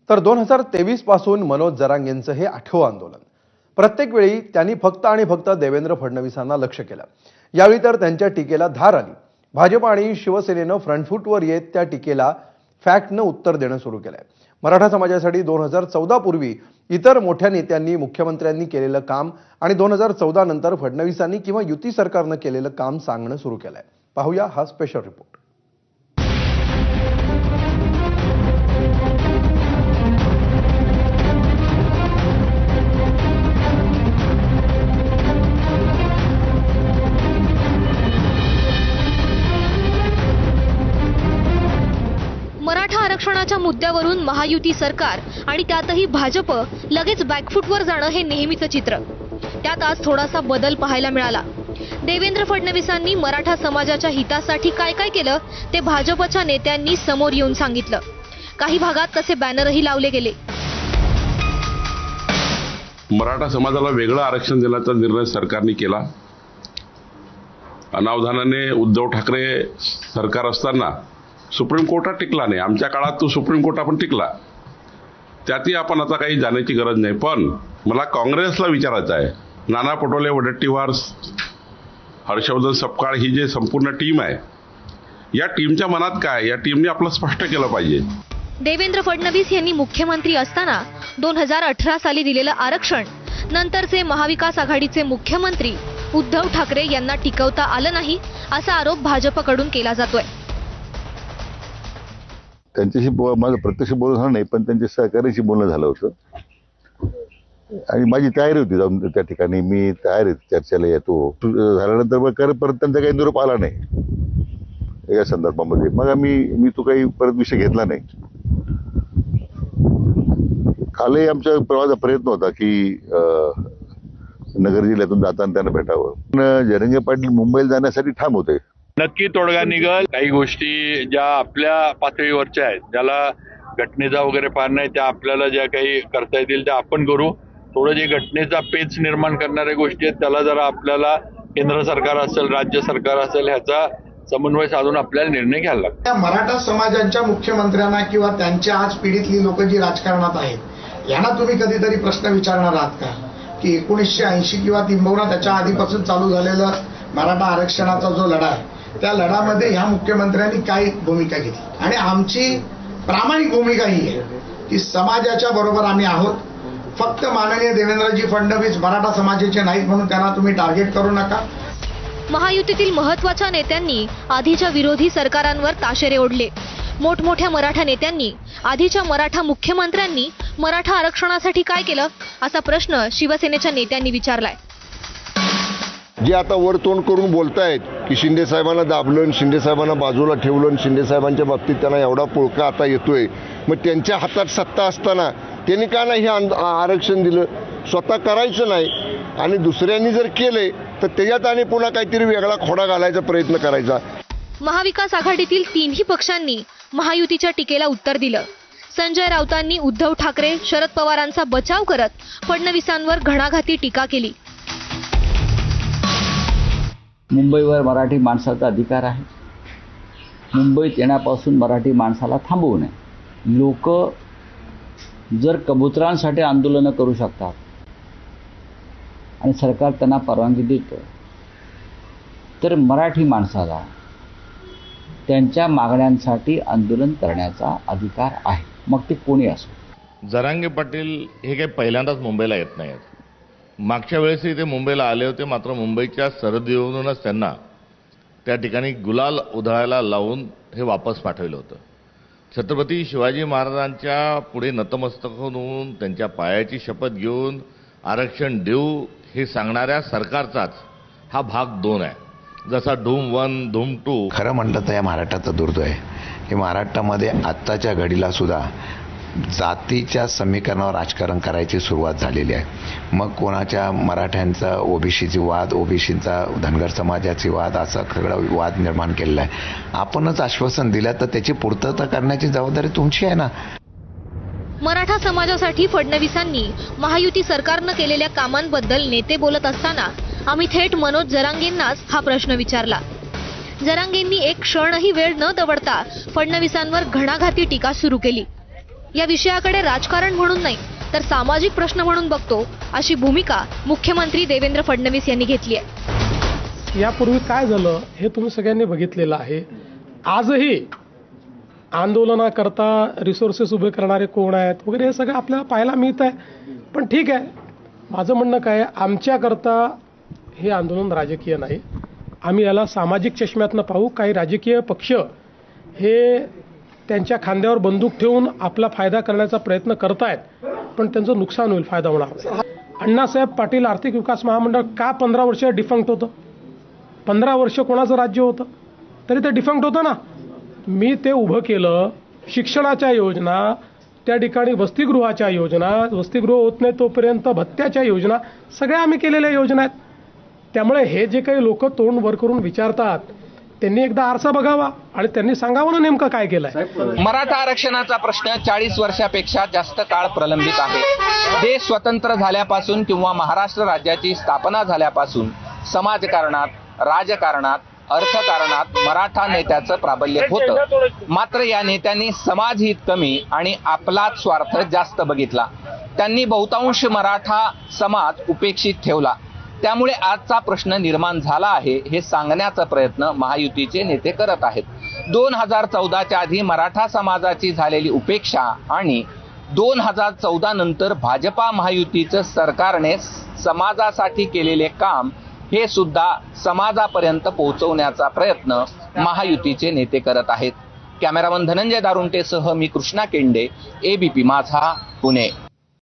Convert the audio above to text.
तर 2023 पासून मनोज जरांगेंचं हे 8वं आंदोलन। प्रत्येक वेळी त्यांनी फक्त आणि फक्त देवेंद्र फडणवीसांना लक्ष्य केलं। यावेळी तर त्यांच्या टीकेला धार आली। भाजप आणि शिवसेनेनं फ्रंट फूटवर येत त्या टीकेला फॅक्टनं उत्तर देणं सुरू केलंय। मराठा समाजासाठी 2014 पूर्वी इतर मोठ्या नेत्यांनी मुख्यमंत्र्यांनी केलेलं काम आणि 2014 नंतर फडणवीसांनी किंवा युती सरकारनं केलेलं काम सांगणं सुरू केलंय। पाहूया हा स्पेशल रिपोर्ट। मराठा आरक्षणाच्या मुद्द्यावरून महायुती सरकार आणि त्यातही भाजप लगेच बॅकफूटवर जाणं हे नेहमीचं चित्र। त्यात आज थोडासा बदल पाहायला मिळाला। देवेंद्र फडणवीसांनी मराठा समाजाच्या हितासाठी काय काय केलं ते भाजपच्या नेत्यांनी समोर येऊन सांगितलं। काही भागात तसे बॅनरही लावले गेले। मराठा समाजाला वेगळं आरक्षण देण्याचा निर्णय सरकारने केला। अनावधानाने उद्धव ठाकरे सरकार असताना सुप्रीम कोर्टात टिकला नाही। आमच्या काळात तो सुप्रीम कोर्ट आपण टिकला, त्यातही आपण आता काही जाण्याची गरज नाही। पण मला काँग्रेसला विचारायचं आहे, नाना पटोले, वडेट्टीवार, हर्षवर्धन सपकाळ ही जे संपूर्ण टीम आहे, या टीमच्या मनात काय, या टीमने आपलं स्पष्ट केलं पाहिजे। देवेंद्र फडणवीस यांनी मुख्यमंत्री असताना 2018 साली दिलेलं आरक्षण नंतरचे महाविकास आघाडीचे मुख्यमंत्री उद्धव ठाकरे यांना टिकवता आलं नाही असा आरोप भाजपकडून केला जातोय। त्यांच्याशी माझं प्रत्यक्ष बोलणं झालं नाही, पण त्यांच्या सहकार्याशी बोलणं झालं होतं आणि माझी तयारी होती जाऊन त्या ठिकाणी। मी तयार आहे, चर्चेला येतो। झाल्यानंतर मग परत त्यांचा काही निरोप आला नाही या संदर्भामध्ये। मग मी तो काही परत विषय घेतला नाही। कालही आमच्या प्रवासाचा प्रयत्न होता की नगर जिल्ह्यातून जाताना त्यांना भेटावं, पण जरांगे पाटील मुंबईला जाण्यासाठी ठाम होते। नक्की तोडगा निघल। काही गोष्टी ज्या आपल्या पातळीवरच्या आहेत, ज्याला घटनेचा वगैरे फार नाही, त्या आपल्याला ज्या काही करता येतील त्या आपण करू। थोडं जे घटनेचा पेच निर्माण करणाऱ्या गोष्टी आहेत त्याला जरा आपल्याला केंद्र सरकार असेल, राज्य सरकार असेल, ह्याचा समन्वय साधून आपल्याला निर्णय घ्यायला लागतो। त्या मराठा समाजांच्या मुख्यमंत्र्यांना किंवा त्यांच्या आज पीडितली लोक जी राजकारणात आहेत यांना तुम्ही कधीतरी प्रश्न विचारणार आहात का की 1980 किंवा किंबहुना त्याच्या आधीपासून चालू झालेलं मराठा आरक्षणाचा जो लढा आहे त्या लढ्यामध्ये ह्या मुख्यमंत्र्यांनी काय भूमिका घेतली? आणि आमची प्रामाणिक भूमिका ही आहे की समाजाच्या बरोबर आम्ही आहोत। फक्त माननीय देवेंद्रजी फडणवीस मराठा समाजाचे नाहीत म्हणून त्यांना तुम्ही टार्गेट करू नका। महायुतीतील महत्त्वाच्या नेत्यांनी आधीच्या विरोधी सरकारांवर ताशेरे ओढले। मोठमोठ्या मराठा नेत्यांनी आधीच्या मराठा मुख्यमंत्र्यांनी मराठा आरक्षणासाठी काय केलं असा प्रश्न शिवसेनेच्या नेत्यांनी विचारलाय। जे आता वर तोंड करून बोलतायत की शिंदे साहेबांना दाबलं, शिंदे साहेबांना बाजूला ठेवलं, शिंदे साहेबांच्या बाबतीत त्यांना एवढा पुळका आता येतोय, मग त्यांच्या हातात सत्ता असताना त्यांनी का नाही हे आरक्षण दिलं? स्वतः करायचं नाही आणि दुसऱ्यांनी जर केले तर त्याच्यात आणि पुन्हा काहीतरी वेगळा खोडा घालायचा प्रयत्न करायचा। महाविकास आघाडीतील तिन्ही पक्षांनी महायुतीच्या टीकेला उत्तर दिलं। संजय राऊतांनी उद्धव ठाकरे, शरद पवारांचा बचाव करत फडणवीसांवर घणाघाती टीका केली। मुंबईवर मराठी माणसाचा अधिकार आहे। मुंबईत येण्यापासून मराठी माणसाला थांबवू नये। लोक जर कबुतरांसाठी आंदोलनं करू शकतात आणि सरकार त्यांना परवानगी देतं, तर मराठी माणसाला त्यांच्या मागण्यांसाठी आंदोलन करण्याचा अधिकार आहे, मग ते कोणी असो। जरांगे पाटील हे काही पहिल्यांदाच मुंबईला येत नाहीत। मागच्या वेळेसही ते मुंबईला आले होते, मात्र मुंबईच्या सरहद्दीवरूनच त्यांना त्या ठिकाणी गुलाल उधळायला लावून हे वापस पाठवलं होतं। छत्रपती शिवाजी महाराजांच्या पुढे नतमस्तक होऊन त्यांच्या पायाची शपथ घेऊन आरक्षण देऊ हे सांगणाऱ्या सरकारचाच हा भाग 2 आहे। जसा धूम 1, धूम 2। खरं म्हणलं तर या महाराष्ट्राचा दुर्दैव आहे की महाराष्ट्रामध्ये आत्ताच्या घडीला सुद्धा जातीच्या समीकरणावर राजकारण करायची सुरुवात झालेली आहे। मग कोणाच्या मराठ्यांचा ओबीसीची वाद, ओबीसीचा धनगर समाजाची वाद, असा सगळं वाद निर्माण केलेला आहे। आपणच आश्वासन दिलं तर त्याची पूर्तता करण्याची जबाबदारी तुमची आहे ना। मराठा समाजासाठी फडणवीसांनी महायुती सरकारनं केलेल्या कामांबद्दल नेते बोलत असताना आम्ही थेट मनोज जरांगेंनाच हा प्रश्न विचारला। जरांगेंनी एक क्षणही वेळ न दवडता फडणवीसांवर घणाघाती टीका सुरू केली। या विषयाकडे राजकारण म्हणून नाही तर सामाजिक प्रश्न म्हणून बघतो, अशी भूमिका मुख्यमंत्री देवेंद्र फडणवीस यांनी घेतली आहे. यापूर्वी काय झालं हे तुम्ही सगळ्यांनी बघितलेलं आहे. आजही आंदोलनाकरता रिसोर्सेस उभे करणारे कोण आहेत वगैरे हे सगळं आपल्याला पाहायला मिळत आहे. पण ठीक आहे, माझं म्हणणं काय आहे, आमच्याकरता हे आंदोलन राजकीय नाही. आम्ही याला सामाजिक चष्म्यातनं पाहू. काही राजकीय पक्ष हे त्यांच्या खांद्यावर बंदूक ठेवून आपला फायदा करण्याचा प्रयत्न करतायत, पण त्यांचं नुकसान होईल, फायदा होणार नाही. अण्णासाहेब पाटील आर्थिक विकास महामंडळ का 15 वर्ष डिफंक्ट होतं? 15 वर्ष कोणाचं राज्य होतं तरी ते डिफंक्ट होतं ना. मी ते उभं केलं. शिक्षणाच्या योजना, त्या ठिकाणी वसतिगृहाच्या योजना, वसतिगृह होत नाही तोपर्यंत भत्त्याच्या योजना, सगळ्या आम्ही केलेल्या योजना आहेत. त्यामुळे हे जे काही लोक तोंड वर करून विचारतात त्यांनी एकदा आरसा बघावा आणि त्यांनी सांगावं ना नेमकं काय केलंय. मराठा आरक्षणाचा प्रश्न 40 वर्षापेक्षा जास्त काळ प्रलंबित आहे. देश स्वतंत्र झाल्यापासून किंवा महाराष्ट्र राज्याची स्थापना झाल्यापासून समाजकारणात, राजकारणात, अर्थकारणात मराठा नेत्याचं प्राबल्य होतं. मात्र या नेत्यांनी समाजहित कमी आणि आपलाच स्वार्थ जास्त बघितला. त्यांनी बहुतांश मराठा समाज उपेक्षित ठेवला. त्यामुळे आजचा प्रश्न निर्माण झाला आहे हे सांगण्याचा प्रयत्न महायुतीचे नेते करत आहेत. 2014च्या आधी मराठा समाजाची झालेली उपेक्षा आणि 2014 नंतर भाजपा महायुतीचं सरकारने समाजासाठी केलेले काम हे सुद्धा समाजापर्यंत पोहोचवण्याचा प्रयत्न महायुतीचे नेते करत आहेत. कॅमेरामन धनंजय दारुंटेसह मी कृष्णा केंडे, ABP माझा, पुणे.